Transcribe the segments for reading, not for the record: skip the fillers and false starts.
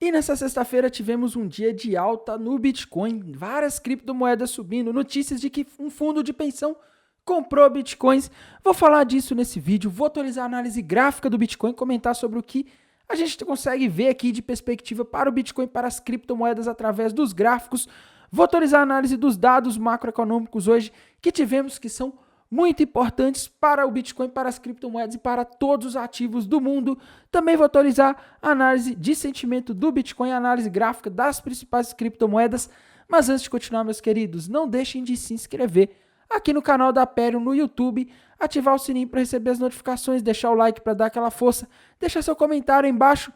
E nessa sexta-feira tivemos um dia de alta no Bitcoin, várias criptomoedas subindo, notícias de que um fundo de pensão comprou Bitcoins. Vou falar disso nesse vídeo, vou atualizar a análise gráfica do Bitcoin, comentar sobre o que a gente consegue ver aqui de perspectiva para o Bitcoin, para as criptomoedas através dos gráficos. Vou atualizar a análise dos dados macroeconômicos hoje que tivemos, que são muito importantes para o Bitcoin, para as criptomoedas e para todos os ativos do mundo. Também vou atualizar a análise de sentimento do Bitcoin, a análise gráfica das principais criptomoedas. Mas antes de continuar, meus queridos, não deixem de se inscrever aqui no canal da Aperion no YouTube, ativar o sininho para receber as notificações, deixar o like para dar aquela força, deixar seu comentário aí embaixo,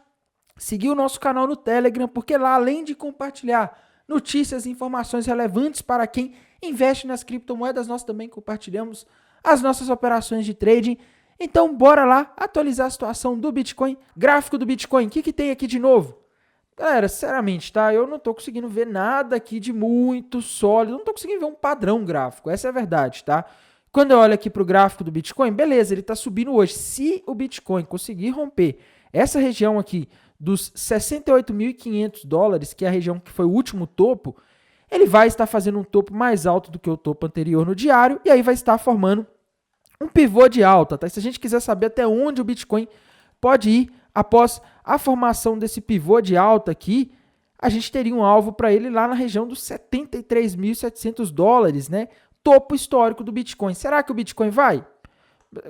seguir o nosso canal no Telegram, porque lá, além de compartilhar notícias e informações relevantes para quem investe nas criptomoedas, nós também compartilhamos as nossas operações de trading. Então, bora lá atualizar a situação do Bitcoin, gráfico do Bitcoin. O que tem aqui de novo? Galera, sinceramente, tá? Eu não tô conseguindo ver nada aqui de muito sólido, não tô conseguindo ver um padrão gráfico, essa é a verdade, tá? Quando eu olho aqui pro gráfico do Bitcoin, beleza, ele tá subindo hoje. Se o Bitcoin conseguir romper essa região aqui dos $68.500, que é a região que foi o último topo, ele vai estar fazendo um topo mais alto do que o topo anterior no diário, e aí vai estar formando um pivô de alta, tá? Se a gente quiser saber até onde o Bitcoin pode ir após a formação desse pivô de alta aqui, a gente teria um alvo para ele lá na região dos $73.700, né? Topo histórico do Bitcoin. Será que o Bitcoin vai?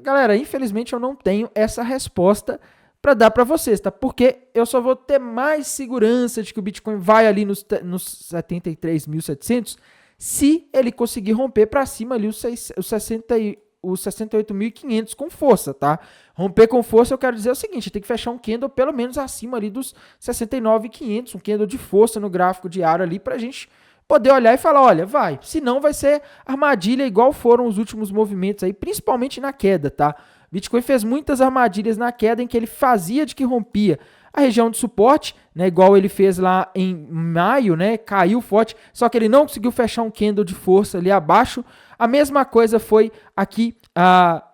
Galera, infelizmente eu não tenho essa resposta para dar para vocês, tá? Porque eu só vou ter mais segurança de que o Bitcoin vai ali nos 73.700 se ele conseguir romper para cima ali os 68.500 com força, tá? Romper com força eu quero dizer o seguinte, tem que fechar um candle pelo menos acima ali dos 69.500, um candle de força no gráfico diário ali pra gente poder olhar e falar, olha, vai, senão vai ser armadilha igual foram os últimos movimentos aí, principalmente na queda, tá? Bitcoin fez muitas armadilhas na queda em que ele fazia de que rompia a região de suporte, né, igual ele fez lá em maio, né, caiu forte, só que ele não conseguiu fechar um candle de força ali abaixo. A mesma coisa foi aqui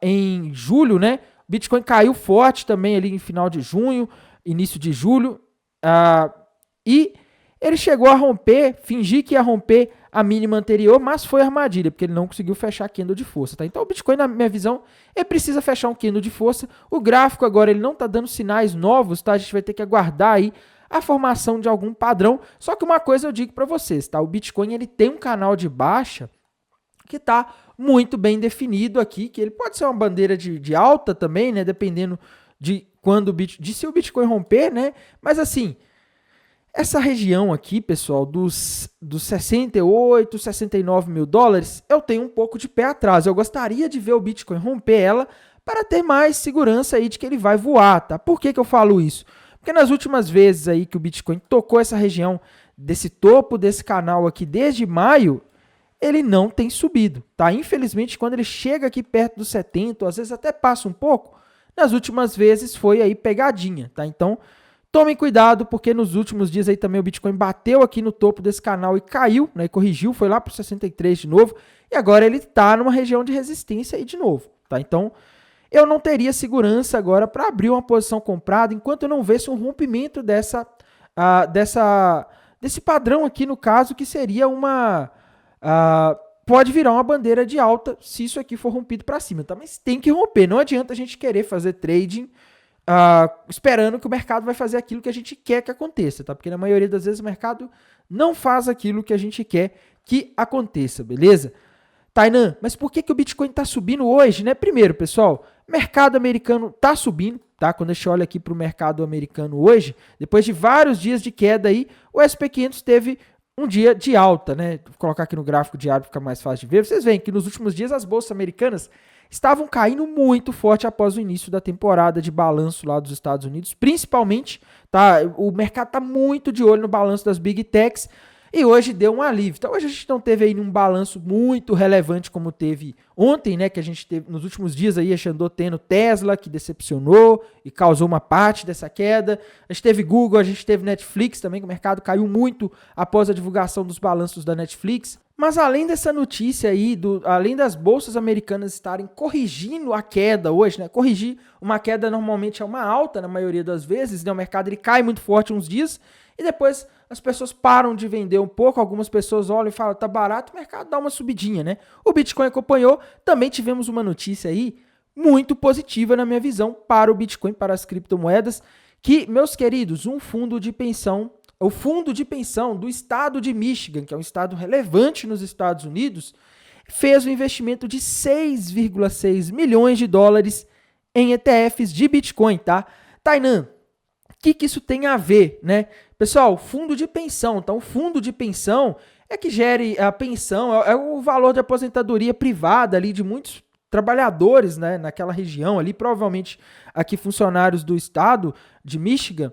em julho, né, Bitcoin caiu forte também ali em final de junho, início de julho, e ele chegou a romper, fingir que ia romper a mínima anterior, mas foi armadilha, porque ele não conseguiu fechar candle de força, tá? Então o Bitcoin, na minha visão, ele precisa fechar um candle de força. O gráfico agora, ele não tá dando sinais novos, tá? A gente vai ter que aguardar aí a formação de algum padrão. Só que uma coisa eu digo para vocês, tá? O Bitcoin, ele tem um canal de baixa que tá muito bem definido aqui, que ele pode ser uma bandeira de alta também, né? Dependendo de quando se o Bitcoin romper, né? Mas assim, essa região aqui, pessoal, dos 68, 69 mil dólares, eu tenho um pouco de pé atrás. Eu gostaria de ver o Bitcoin romper ela para ter mais segurança aí de que ele vai voar, tá? Por que eu falo isso? Porque nas últimas vezes aí que o Bitcoin tocou essa região desse topo desse canal aqui desde maio, ele não tem subido, tá? Infelizmente, quando ele chega aqui perto dos 70, às vezes até passa um pouco, nas últimas vezes foi aí pegadinha, tá? Então, tomem cuidado, porque nos últimos dias aí também o Bitcoin bateu aqui no topo desse canal e caiu, né, e corrigiu, foi lá para o 63 de novo, e agora ele está numa região de resistência aí de novo, tá? Então, eu não teria segurança agora para abrir uma posição comprada enquanto eu não visse um rompimento desse padrão aqui, no caso, que seria pode virar uma bandeira de alta se isso aqui for rompido para cima, tá? Mas tem que romper, não adianta a gente querer fazer trading esperando que o mercado vai fazer aquilo que a gente quer que aconteça, tá? Porque na maioria das vezes o mercado não faz aquilo que a gente quer que aconteça, beleza? Tainan, mas por que o Bitcoin está subindo hoje, né? Primeiro, pessoal, mercado americano está subindo, tá? Quando a gente olha aqui para o mercado americano hoje, depois de vários dias de queda aí, o SP500 teve um dia de alta, né? Vou colocar aqui no gráfico diário para ficar mais fácil de ver. Vocês veem que nos últimos dias as bolsas americanas estavam caindo muito forte após o início da temporada de balanço lá dos Estados Unidos, principalmente, tá? O mercado está muito de olho no balanço das Big Techs e hoje deu um alívio. Então hoje a gente não teve aí um balanço muito relevante como teve ontem, né? Que a gente teve nos últimos dias aí, a gente andou tendo Tesla, que decepcionou e causou uma parte dessa queda. A gente teve Google, a gente teve Netflix também, que o mercado caiu muito após a divulgação dos balanços da Netflix. Mas além dessa notícia aí, além das bolsas americanas estarem corrigindo a queda hoje, né? Corrigir uma queda normalmente é uma alta na maioria das vezes, né? O mercado ele cai muito forte uns dias e depois as pessoas param de vender um pouco, algumas pessoas olham e falam, tá barato, o mercado dá uma subidinha, né? O Bitcoin acompanhou, também tivemos uma notícia aí muito positiva na minha visão para o Bitcoin, para as criptomoedas, que, meus queridos, o fundo de pensão do estado de Michigan, que é um estado relevante nos Estados Unidos, fez um investimento de 6,6 milhões de dólares em ETFs de Bitcoin, tá? Tainan, o que isso tem a ver, né? Pessoal, fundo de pensão, então o fundo de pensão é que gere a pensão, é o valor de aposentadoria privada ali de muitos trabalhadores, né, naquela região ali, provavelmente aqui funcionários do estado de Michigan.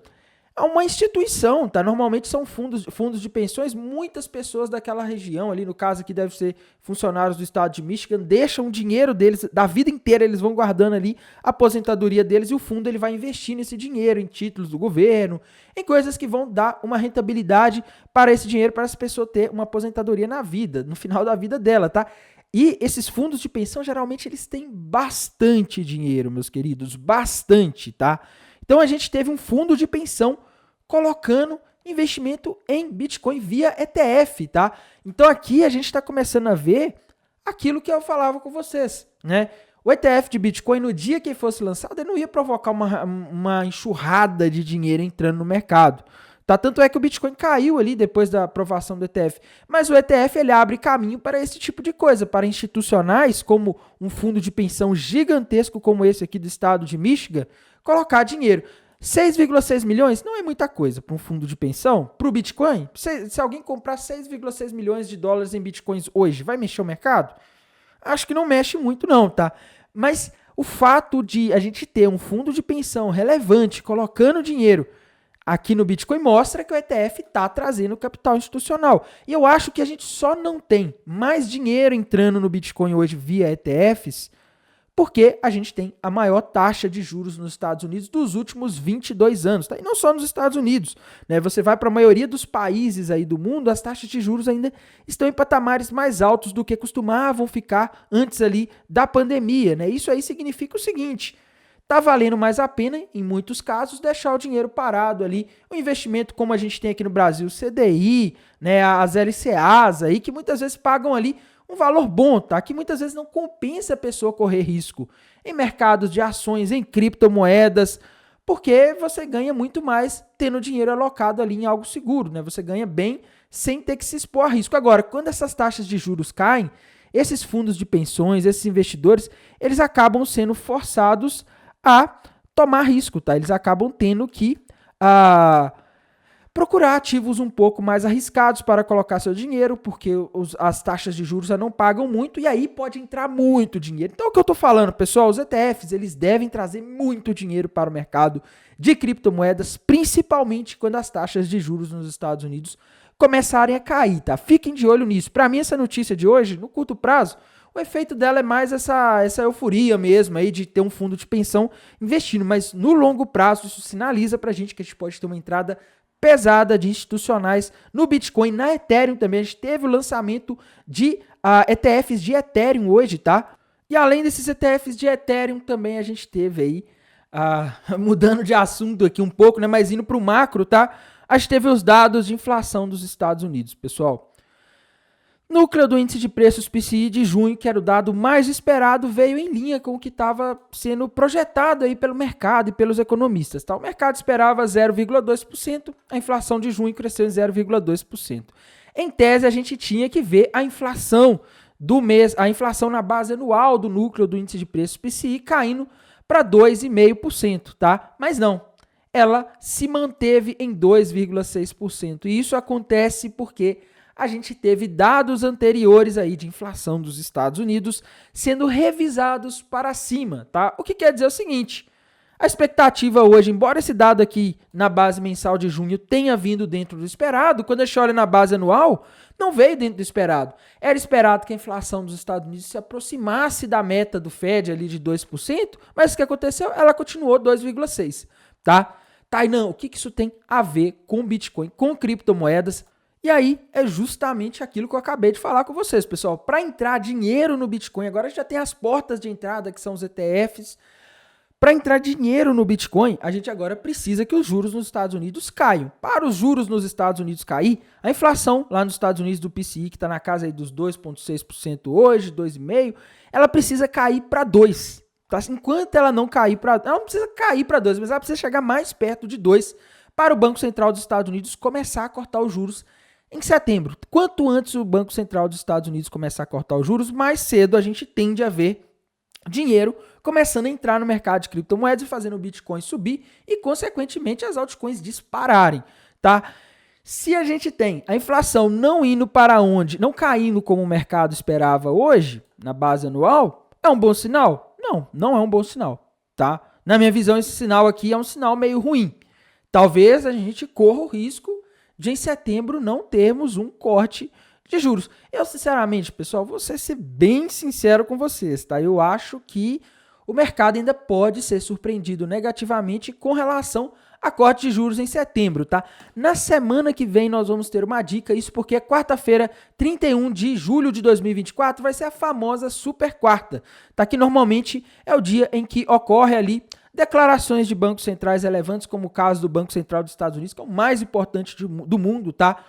É uma instituição, tá? Normalmente são fundos de pensões, muitas pessoas daquela região ali, no caso aqui deve ser funcionários do estado de Michigan, deixam o dinheiro deles, da vida inteira eles vão guardando ali a aposentadoria deles e o fundo ele vai investir nesse dinheiro, em títulos do governo, em coisas que vão dar uma rentabilidade para esse dinheiro, para essa pessoa ter uma aposentadoria na vida, no final da vida dela, tá? E esses fundos de pensão, geralmente, eles têm bastante dinheiro, meus queridos, bastante, tá? Então, a gente teve um fundo de pensão colocando investimento em Bitcoin via ETF, tá? Então, aqui a gente está começando a ver aquilo que eu falava com vocês, né? O ETF de Bitcoin, no dia que ele fosse lançado, ele não ia provocar uma enxurrada de dinheiro entrando no mercado. Tá? Tanto é que o Bitcoin caiu ali depois da aprovação do ETF. Mas o ETF ele abre caminho para esse tipo de coisa, para institucionais, como um fundo de pensão gigantesco como esse aqui do estado de Michigan, colocar dinheiro. 6,6 milhões não é muita coisa para um fundo de pensão. Para o Bitcoin, se alguém comprar 6,6 milhões de dólares em Bitcoins hoje, vai mexer o mercado? Acho que não mexe muito não, tá? Mas o fato de a gente ter um fundo de pensão relevante colocando dinheiro aqui no Bitcoin mostra que o ETF está trazendo capital institucional. E eu acho que a gente só não tem mais dinheiro entrando no Bitcoin hoje via ETFs porque a gente tem a maior taxa de juros nos Estados Unidos dos últimos 22 anos. Tá? E não só nos Estados Unidos. Né? Você vai para a maioria dos países aí do mundo, as taxas de juros ainda estão em patamares mais altos do que costumavam ficar antes ali da pandemia. Né? Isso aí significa o seguinte: tá valendo mais a pena, em muitos casos, deixar o dinheiro parado ali. O investimento como a gente tem aqui no Brasil, CDI, né, as LCAs aí, que muitas vezes pagam ali um valor bom, tá? Que muitas vezes não compensa a pessoa correr risco em mercados de ações, em criptomoedas, porque você ganha muito mais tendo dinheiro alocado ali em algo seguro, né? Você ganha bem sem ter que se expor a risco. Agora, quando essas taxas de juros caem, esses fundos de pensões, esses investidores, eles acabam sendo forçados a tomar risco, tá? Eles acabam tendo que procurar ativos um pouco mais arriscados para colocar seu dinheiro, porque as taxas de juros já não pagam muito e aí pode entrar muito dinheiro. Então, o que eu estou falando, pessoal, os ETFs, eles devem trazer muito dinheiro para o mercado de criptomoedas, principalmente quando as taxas de juros nos Estados Unidos começarem a cair, tá? Fiquem de olho nisso. Para mim, essa notícia de hoje, no curto prazo, o efeito dela é mais essa euforia mesmo aí de ter um fundo de pensão investindo, mas no longo prazo isso sinaliza para a gente que a gente pode ter uma entrada pesada de institucionais no Bitcoin, na Ethereum também. A gente teve o lançamento de ETFs de Ethereum hoje, tá? E além desses ETFs de Ethereum também a gente teve aí, mudando de assunto aqui um pouco, né, mas indo para o macro, tá? A gente teve os dados de inflação dos Estados Unidos, pessoal. Núcleo do índice de preços PCI de junho, que era o dado mais esperado, veio em linha com o que estava sendo projetado aí pelo mercado e pelos economistas. Tá? O mercado esperava 0,2%, a inflação de junho cresceu em 0,2%. Em tese, a gente tinha que ver a inflação do mês, a inflação na base anual do núcleo do índice de preços PCI caindo para 2,5%, tá? Mas não, ela se manteve em 2,6%. E isso acontece porque a gente teve dados anteriores aí de inflação dos Estados Unidos sendo revisados para cima, tá? O que quer dizer o seguinte: a expectativa hoje, embora esse dado aqui na base mensal de junho tenha vindo dentro do esperado, quando a gente olha na base anual, não veio dentro do esperado. Era esperado que a inflação dos Estados Unidos se aproximasse da meta do Fed ali de 2%, mas o que aconteceu? Ela continuou 2,6%, tá? Tainan, o que isso tem a ver com Bitcoin, com criptomoedas? E aí é justamente aquilo que eu acabei de falar com vocês, pessoal. Para entrar dinheiro no Bitcoin, agora já tem as portas de entrada, que são os ETFs. Para entrar dinheiro no Bitcoin, a gente agora precisa que os juros nos Estados Unidos caiam. Para os juros nos Estados Unidos cair, a inflação lá nos Estados Unidos do PCI, que está na casa aí dos 2,6% hoje, 2,5%, ela precisa cair para 2%. Tá? Enquanto ela não cair para... Ela não precisa cair para 2%, mas ela precisa chegar mais perto de 2% para o Banco Central dos Estados Unidos começar a cortar os juros em setembro. Quanto antes o Banco Central dos Estados Unidos começar a cortar os juros, mais cedo a gente tende a ver dinheiro começando a entrar no mercado de criptomoedas e fazendo o Bitcoin subir e, consequentemente, as altcoins dispararem, tá? Se a gente tem a inflação não indo para onde, não caindo como o mercado esperava hoje, na base anual, é um bom sinal? Não, não é um bom sinal, tá? Na minha visão, esse sinal aqui é um sinal meio ruim. Talvez a gente corra o risco de em setembro não termos um corte de juros. Eu, sinceramente, pessoal, vou ser bem sincero com vocês, tá? Eu acho que o mercado ainda pode ser surpreendido negativamente com relação a corte de juros em setembro, tá? Na semana que vem nós vamos ter uma dica, isso porque quarta-feira, 31 de julho de 2024, vai ser a famosa super quarta, tá? Que normalmente é o dia em que ocorre ali declarações de bancos centrais relevantes, como o caso do Banco Central dos Estados Unidos, que é o mais importante do mundo, tá?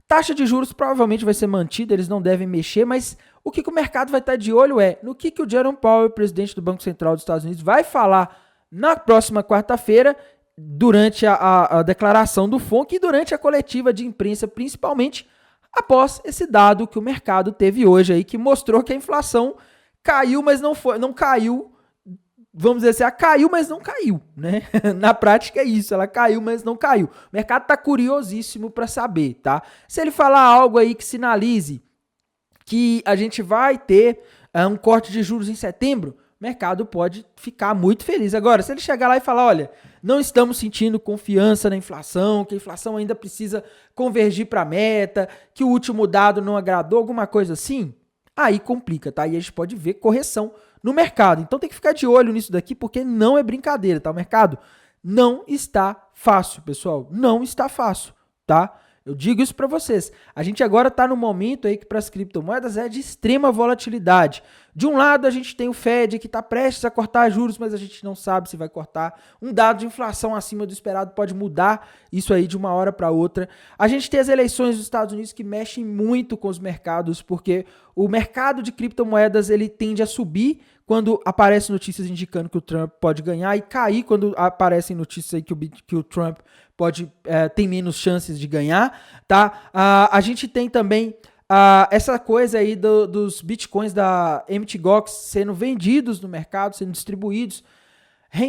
Taxa de juros provavelmente vai ser mantida, eles não devem mexer, mas o que o mercado vai estar de olho é no que o Jerome Powell, presidente do Banco Central dos Estados Unidos, vai falar na próxima quarta-feira, durante a declaração do FONC e durante a coletiva de imprensa, principalmente após esse dado que o mercado teve hoje aí, que mostrou que a inflação caiu, mas não caiu. Vamos dizer assim, ela caiu, mas não caiu, né? Na prática é isso, ela caiu, mas não caiu. O mercado tá curiosíssimo para saber, tá? Se ele falar algo aí que sinalize que a gente vai ter um corte de juros em setembro, o mercado pode ficar muito feliz. Agora, se ele chegar lá e falar, olha, não estamos sentindo confiança na inflação, que a inflação ainda precisa convergir para a meta, que o último dado não agradou, alguma coisa assim, aí complica, tá? E a gente pode ver correção no mercado. Então tem que ficar de olho nisso daqui, porque não é brincadeira, tá? O mercado não está fácil, pessoal. Não está fácil, tá? Eu digo isso para vocês. A gente agora está no momento aí que para as criptomoedas é de extrema volatilidade. De um lado a gente tem o Fed que está prestes a cortar juros, mas a gente não sabe se vai cortar. Um dado de inflação acima do esperado pode mudar isso aí de uma hora para outra. A gente tem as eleições dos Estados Unidos que mexem muito com os mercados, porque o mercado de criptomoedas ele tende a subir quando aparecem notícias indicando que o Trump pode ganhar e cair quando aparecem notícias aí que o Trump tem menos chances de ganhar, tá? A gente tem também essa coisa aí dos bitcoins da Mt. Gox sendo vendidos no mercado, sendo distribuídos,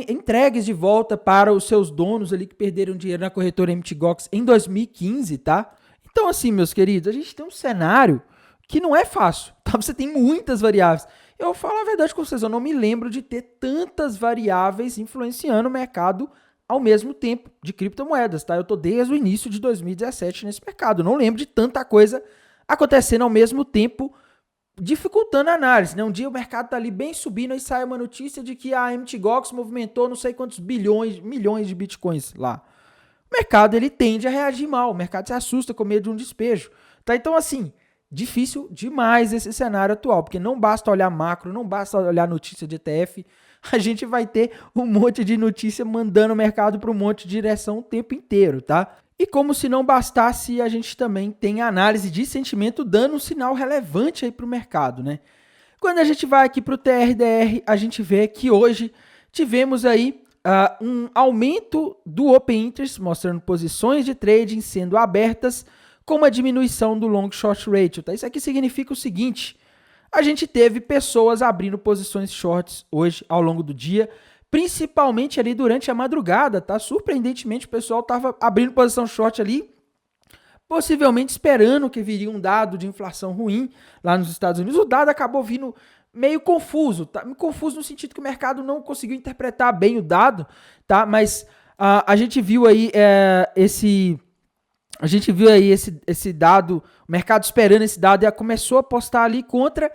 entregues de volta para os seus donos ali que perderam dinheiro na corretora Mt. Gox em 2015, tá? Então assim, meus queridos, a gente tem um cenário que não é fácil, tá? Você tem muitas variáveis. Eu falo a verdade com vocês, eu não me lembro de ter tantas variáveis influenciando o mercado ao mesmo tempo de criptomoedas, tá? Eu tô desde o início de 2017 nesse mercado, eu não lembro de tanta coisa acontecendo ao mesmo tempo, dificultando a análise, né? Um dia o mercado tá ali bem subindo e sai uma notícia de que a Mt. Gox movimentou não sei quantos milhões de bitcoins lá. O mercado ele tende a reagir mal, o mercado se assusta com medo de um despejo, tá? Então assim, difícil demais esse cenário atual, porque não basta olhar macro, não basta olhar notícia de ETF, a gente vai ter um monte de notícia mandando o mercado para um monte de direção o tempo inteiro, tá? E como se não bastasse, a gente também tem a análise de sentimento dando um sinal relevante aí para o mercado, né? Quando a gente vai aqui para o TRDR, a gente vê que hoje tivemos aí um aumento do Open Interest, mostrando posições de trading sendo abertas, com uma diminuição do long short ratio, tá? Isso aqui significa o seguinte: a gente teve pessoas abrindo posições shorts hoje ao longo do dia, principalmente ali durante a madrugada, tá? Surpreendentemente o pessoal estava abrindo posição short ali, possivelmente esperando que viria um dado de inflação ruim lá nos Estados Unidos. O dado acabou vindo meio confuso, tá? Confuso no sentido que o mercado não conseguiu interpretar bem o dado, tá? Mas a gente viu aí esse dado, o mercado esperando esse dado e começou a apostar ali contra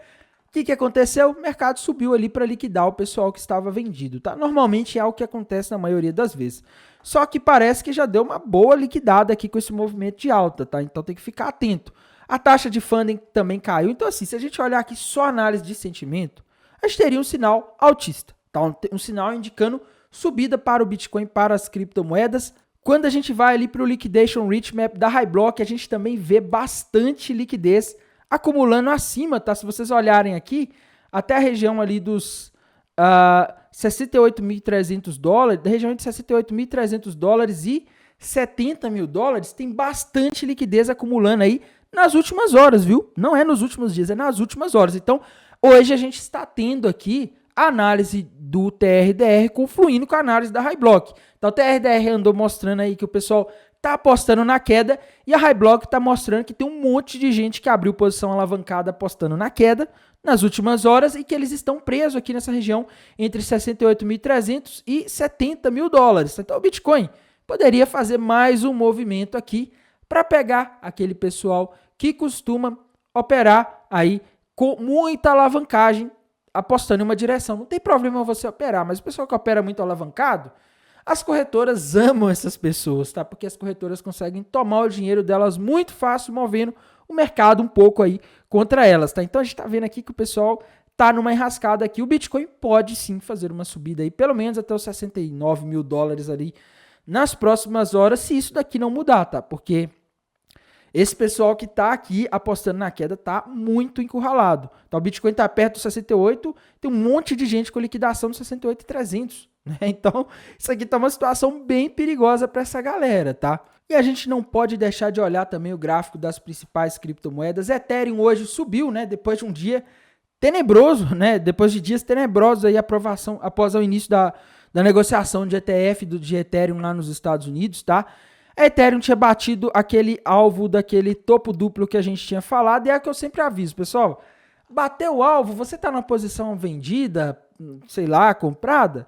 que aconteceu? O mercado subiu ali para liquidar o pessoal que estava vendido, tá? Normalmente é o que acontece na maioria das vezes. Só que parece que já deu uma boa liquidada aqui com esse movimento de alta, tá? Então tem que ficar atento. A taxa de funding também caiu. Então assim, se a gente olhar aqui só análise de sentimento, a gente teria um sinal altista, tá? Um sinal indicando subida para o Bitcoin, para as criptomoedas. Quando a gente vai ali para o Liquidation Rich Map da Highblock, a gente também vê bastante liquidez acumulando acima, tá? Se vocês olharem aqui, até a região ali dos 68.300 dólares, da região de 68.300 dólares e 70 mil dólares, tem bastante liquidez acumulando aí nas últimas horas, viu? Não é nos últimos dias, é nas últimas horas. Então, hoje a gente está tendo aqui a análise do TRDR confluindo com a análise da Highblock. Então, o TRDR andou mostrando aí que o pessoal tá apostando na queda e a Highblock tá mostrando que tem um monte de gente que abriu posição alavancada apostando na queda nas últimas horas e que eles estão presos aqui nessa região entre 68.300 e 70 mil dólares. Então o Bitcoin poderia fazer mais um movimento aqui para pegar aquele pessoal que costuma operar aí com muita alavancagem apostando em uma direção. Não tem problema você operar, mas o pessoal que opera muito alavancado, as corretoras amam essas pessoas, tá? Porque as corretoras conseguem tomar o dinheiro delas muito fácil, movendo o mercado um pouco aí contra elas, tá? Então a gente tá vendo aqui que o pessoal tá numa enrascada aqui. O Bitcoin pode sim fazer uma subida aí, pelo menos até os 69 mil dólares ali nas próximas horas, se isso daqui não mudar, tá? Porque esse pessoal que tá aqui apostando na queda tá muito encurralado. Tá? O Bitcoin tá perto dos 68, tem um monte de gente com liquidação dos 68.300. Né? Então, isso aqui tá uma situação bem perigosa para essa galera, tá? E a gente não pode deixar de olhar também o gráfico das principais criptomoedas. Ethereum hoje subiu, né? Depois de um dia tenebroso, né? Depois de dias tenebrosos aí, aprovação após o início da negociação de ETF de Ethereum lá nos Estados Unidos, tá? A Ethereum tinha batido aquele alvo daquele topo duplo que a gente tinha falado, e é o que eu sempre aviso, pessoal. Bateu o alvo, você tá numa posição vendida, sei lá, comprada,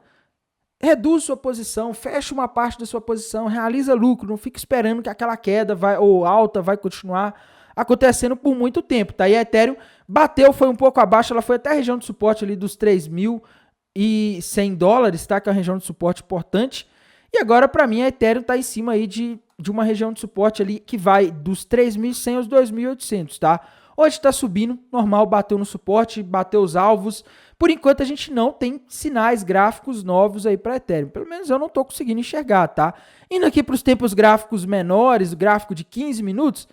reduz sua posição, fecha uma parte da sua posição, realiza lucro, não fica esperando que aquela queda ou alta vai continuar acontecendo por muito tempo, tá? E a Ethereum bateu, foi um pouco abaixo, ela foi até a região de suporte ali dos 3.100 dólares, tá? Que é uma região de suporte importante. E agora, para mim, a Ethereum está em cima aí de uma região de suporte ali que vai dos 3.100 aos 2.800, tá? Hoje está subindo, normal, bateu no suporte, bateu os alvos. Por enquanto, a gente não tem sinais gráficos novos aí para Ethereum. Pelo menos eu não estou conseguindo enxergar, tá? Indo aqui para os tempos gráficos menores, o gráfico de 15 minutos,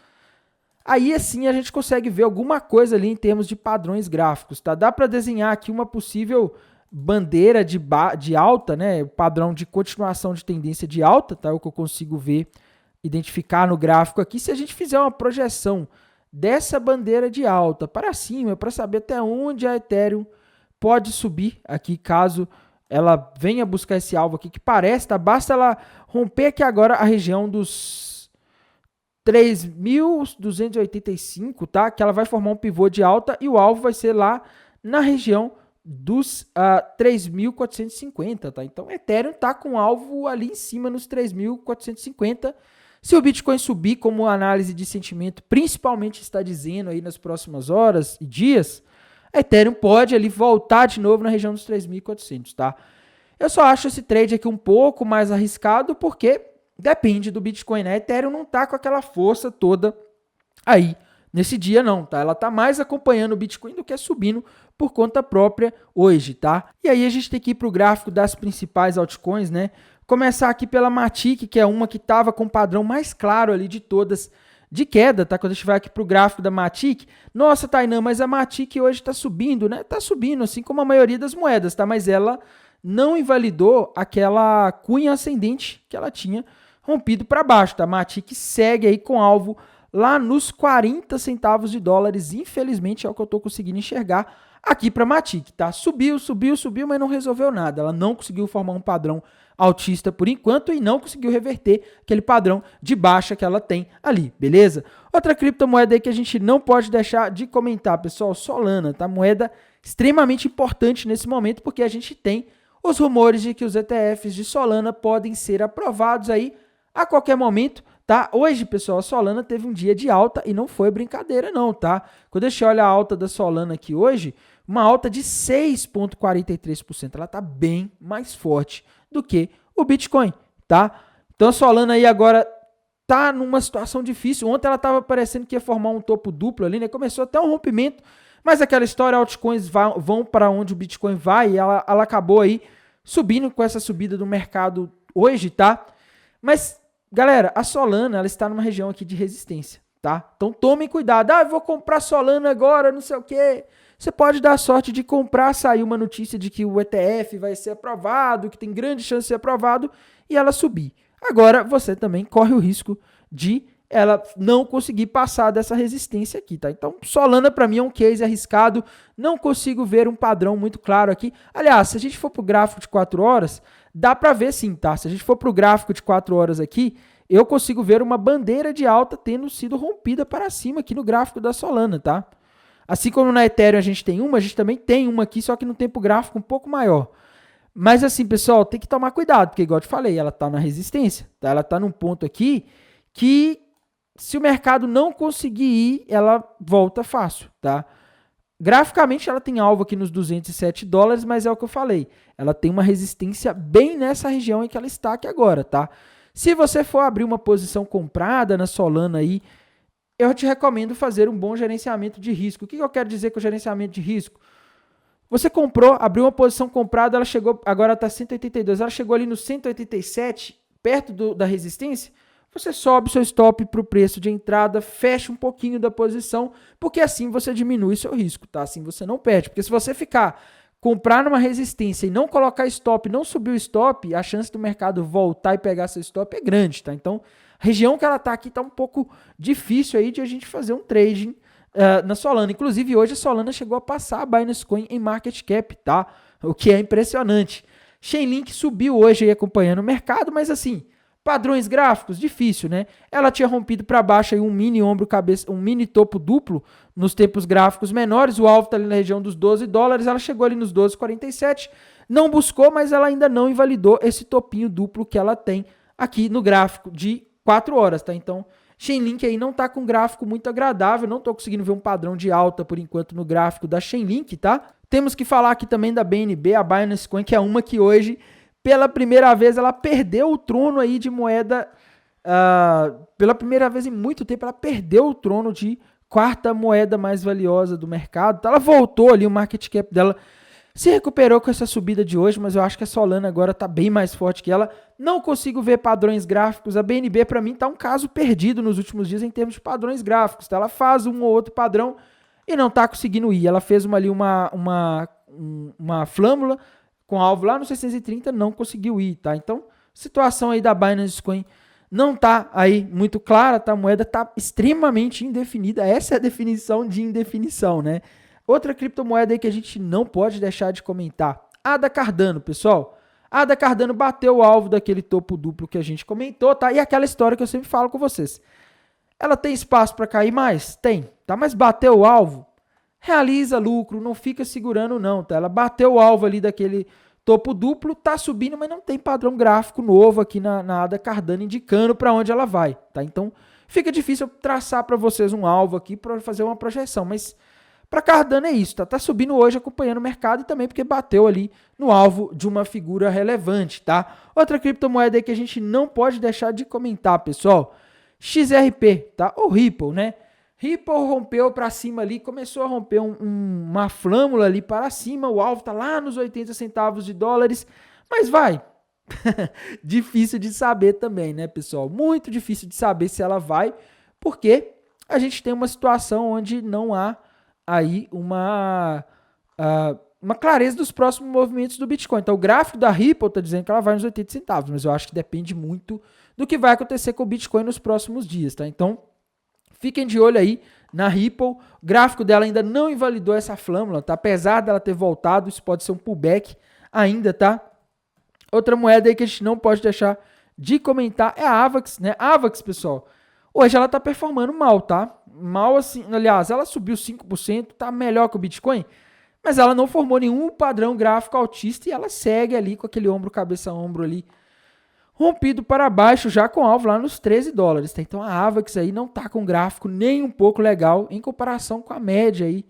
aí assim a gente consegue ver alguma coisa ali em termos de padrões gráficos, tá? Dá para desenhar aqui uma possível bandeira de alta, né? O padrão de continuação de tendência de alta, tá? É o que eu consigo ver, identificar no gráfico aqui. Se a gente fizer uma projeção dessa bandeira de alta para cima, para saber até onde a Ethereum pode subir aqui, caso ela venha buscar esse alvo aqui, que parece, tá? Basta ela romper aqui agora a região dos 3.285, tá? Que ela vai formar um pivô de alta e o alvo vai ser lá na região dos 3.450, tá? Então, Ethereum tá com alvo ali em cima nos 3.450. Se o Bitcoin subir, como a análise de sentimento principalmente está dizendo aí nas próximas horas e dias, a Ethereum pode ali voltar de novo na região dos 3.400, tá? Eu só acho esse trade aqui um pouco mais arriscado porque depende do Bitcoin, né? A Ethereum não tá com aquela força toda aí nesse dia não, tá? Ela tá mais acompanhando o Bitcoin do que subindo por conta própria hoje, tá? E aí a gente tem que ir pro gráfico das principais altcoins, né? Começar aqui pela Matic, que é uma que tava com o padrão mais claro ali de todas de queda, tá? Quando a gente vai aqui pro gráfico da Matic, nossa, Tainan, mas a Matic hoje tá subindo, né? Tá subindo, assim como a maioria das moedas, tá? Mas ela não invalidou aquela cunha ascendente que ela tinha rompido para baixo, tá? A Matic segue aí com alvo lá nos 40 centavos de dólares, infelizmente é o que eu tô conseguindo enxergar aqui para Matic, tá? Subiu, mas não resolveu nada. Ela não conseguiu formar um padrão altista por enquanto e não conseguiu reverter aquele padrão de baixa que ela tem ali, beleza? Outra criptomoeda aí que a gente não pode deixar de comentar, pessoal, Solana, tá? Moeda extremamente importante nesse momento porque a gente tem os rumores de que os ETFs de Solana podem ser aprovados aí a qualquer momento, tá? Hoje, pessoal, a Solana teve um dia de alta e não foi brincadeira não, tá? Quando a gente olha a alta da Solana aqui hoje, uma alta de 6,43%. Ela tá bem mais forte do que o Bitcoin, tá? Então a Solana aí agora tá numa situação difícil. Ontem ela tava parecendo que ia formar um topo duplo ali, né? Começou até um rompimento, mas aquela história, altcoins vão para onde o Bitcoin vai e ela acabou aí subindo com essa subida do mercado hoje, tá? Mas, galera, a Solana, ela está numa região aqui de resistência, tá? Então tomem cuidado. Eu vou comprar Solana agora, não sei o quê. Você pode dar sorte de comprar, sair uma notícia de que o ETF vai ser aprovado, que tem grande chance de ser aprovado, e ela subir. Agora, você também corre o risco de ela não conseguir passar dessa resistência aqui, tá? Então, Solana para mim é um case arriscado, não consigo ver um padrão muito claro aqui. Aliás, se a gente for pro gráfico de 4 horas, dá para ver sim, tá? Se a gente for pro gráfico de 4 horas aqui, eu consigo ver uma bandeira de alta tendo sido rompida para cima aqui no gráfico da Solana, tá? Assim como na Ethereum a gente também tem uma aqui, só que no tempo gráfico um pouco maior. Mas assim, pessoal, tem que tomar cuidado, porque igual eu te falei, ela está na resistência, tá? Ela está num ponto aqui que se o mercado não conseguir ir, ela volta fácil, tá? Graficamente ela tem alvo aqui nos $207, mas é o que eu falei, ela tem uma resistência bem nessa região em que ela está aqui agora, tá? Se você for abrir uma posição comprada na Solana aí, eu te recomendo fazer um bom gerenciamento de risco. O que eu quero dizer com gerenciamento de risco? Você comprou, abriu uma posição comprada, ela chegou, agora está 182, ela chegou ali no 187, perto da resistência, você sobe seu stop para o preço de entrada, fecha um pouquinho da posição, porque assim você diminui seu risco, tá? Assim você não perde, porque se você comprar numa resistência e não colocar stop, não subir o stop, a chance do mercado voltar e pegar seu stop é grande, tá? Então, a região que ela está aqui está um pouco difícil aí de a gente fazer um trading na Solana. Inclusive, hoje a Solana chegou a passar a Binance Coin em market cap, tá? O que é impressionante. Chainlink subiu hoje aí acompanhando o mercado, mas assim, padrões gráficos, difícil, né? Ela tinha rompido para baixo aí um mini ombro cabeça, um mini topo duplo nos tempos gráficos menores, o alvo está ali na região dos $12, ela chegou ali nos 12,47, não buscou, mas ela ainda não invalidou esse topinho duplo que ela tem aqui no gráfico de 4 horas, tá? Então, Chainlink aí não tá com um gráfico muito agradável, não tô conseguindo ver um padrão de alta por enquanto no gráfico da Chainlink, tá? Temos que falar aqui também da BNB, a Binance Coin, que é uma que hoje, pela primeira vez, ela perdeu o trono aí de moeda, pela primeira vez em muito tempo, ela perdeu o trono de quarta moeda mais valiosa do mercado, tá? Ela voltou ali, o market cap dela se recuperou com essa subida de hoje, mas eu acho que a Solana agora está bem mais forte que ela. Não consigo ver padrões gráficos. A BNB, para mim, está um caso perdido nos últimos dias em termos de padrões gráficos. Tá? Ela faz um ou outro padrão e não está conseguindo ir. Ela fez uma flâmula com alvo lá no 630, não conseguiu ir. Tá? Então, situação aí da Binance Coin não está aí muito clara. Tá? A moeda está extremamente indefinida. Essa é a definição de indefinição, né? Outra criptomoeda aí que a gente não pode deixar de comentar, ADA Cardano, pessoal. ADA Cardano bateu o alvo daquele topo duplo que a gente comentou, tá? E aquela história que eu sempre falo com vocês. Ela tem espaço para cair mais? Tem, tá? Mas bateu o alvo, realiza lucro, não fica segurando não, tá? Ela bateu o alvo ali daquele topo duplo, tá subindo, mas não tem padrão gráfico novo aqui na ADA Cardano indicando para onde ela vai, tá? Então, fica difícil traçar para vocês um alvo aqui para fazer uma projeção, mas para Cardano é isso, tá subindo hoje acompanhando o mercado e também porque bateu ali no alvo de uma figura relevante, tá? Outra criptomoeda aí que a gente não pode deixar de comentar, pessoal, XRP, tá? Ou Ripple, né? Ripple rompeu para cima ali, começou a romper uma flâmula ali para cima, o alvo tá lá nos 80 centavos de dólares, mas vai. Difícil de saber também, né, pessoal? Muito difícil de saber se ela vai, porque a gente tem uma situação onde não há aí uma clareza dos próximos movimentos do Bitcoin. Então, o gráfico da Ripple está dizendo que ela vai nos 80 centavos, mas eu acho que depende muito do que vai acontecer com o Bitcoin nos próximos dias, tá? Então, fiquem de olho aí na Ripple. O gráfico dela ainda não invalidou essa flâmula, tá? Apesar dela ter voltado, isso pode ser um pullback ainda, tá? Outra moeda aí que a gente não pode deixar de comentar é a Avax, né? A Avax, pessoal, hoje ela está performando mal, tá? Mal assim, aliás, ela subiu 5%, tá melhor que o Bitcoin, mas ela não formou nenhum padrão gráfico altista e ela segue ali com aquele ombro, cabeça, ombro ali, rompido para baixo já com alvo lá nos 13 dólares. Tá? Então a AVAX aí não está com gráfico nem um pouco legal em comparação com a média aí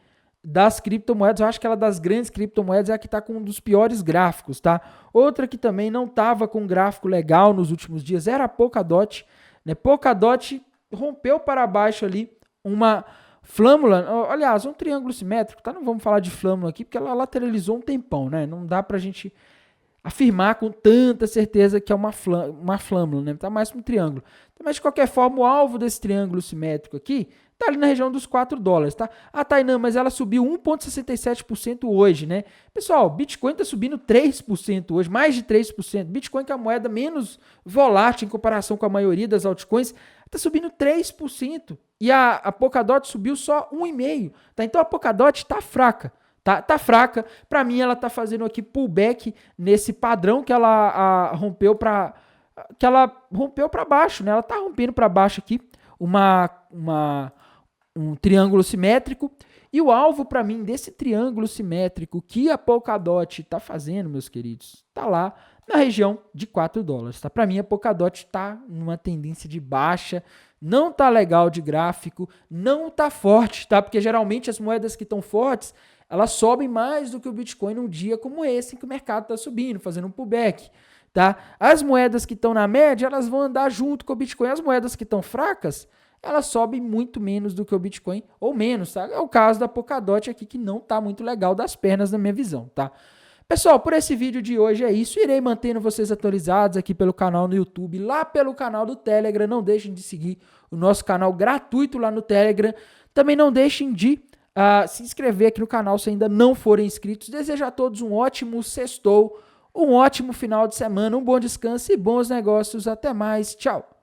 das criptomoedas. Eu acho que ela das grandes criptomoedas é a que está com um dos piores gráficos, tá? Outra que também não estava com um gráfico legal nos últimos dias era a Polkadot, né? Polkadot rompeu para baixo ali uma flâmula, aliás, um triângulo simétrico, tá? Não vamos falar de flâmula aqui porque ela lateralizou um tempão, né? Não dá pra gente afirmar com tanta certeza que é uma flâmula, né? Tá mais um triângulo. Mas de qualquer forma, o alvo desse triângulo simétrico aqui tá ali na região dos 4 dólares, tá? Ah, Tainan, mas ela subiu 1,67% hoje, né? Pessoal, Bitcoin tá subindo 3% hoje, mais de 3%. Bitcoin, que é a moeda menos volátil em comparação com a maioria das altcoins, tá subindo 3%. E a Polkadot subiu só 1,5%, tá? Então a Polkadot tá fraca. Tá fraca. Para mim, ela tá fazendo aqui pullback nesse padrão que ela rompeu para baixo, né? Ela tá rompendo para baixo aqui um triângulo simétrico. E o alvo para mim desse triângulo simétrico que a Polkadot tá fazendo, meus queridos, tá lá na região de 4 dólares, tá? Para mim, a Polkadot tá numa tendência de baixa, não tá legal de gráfico, não tá forte, tá? Porque geralmente as moedas que estão fortes, elas sobem mais do que o Bitcoin num dia como esse, em que o mercado está subindo, fazendo um pullback, tá? As moedas que estão na média, elas vão andar junto com o Bitcoin. As moedas que estão fracas, elas sobem muito menos do que o Bitcoin, ou menos, tá? É o caso da Polkadot aqui, que não tá muito legal das pernas na minha visão, tá? Pessoal, por esse vídeo de hoje é isso. Irei mantendo vocês atualizados aqui pelo canal no YouTube, lá pelo canal do Telegram. Não deixem de seguir o nosso canal gratuito lá no Telegram. Também não deixem de se inscrever aqui no canal se ainda não forem inscritos. Desejo a todos um ótimo sextou, um ótimo final de semana, um bom descanso e bons negócios. Até mais. Tchau.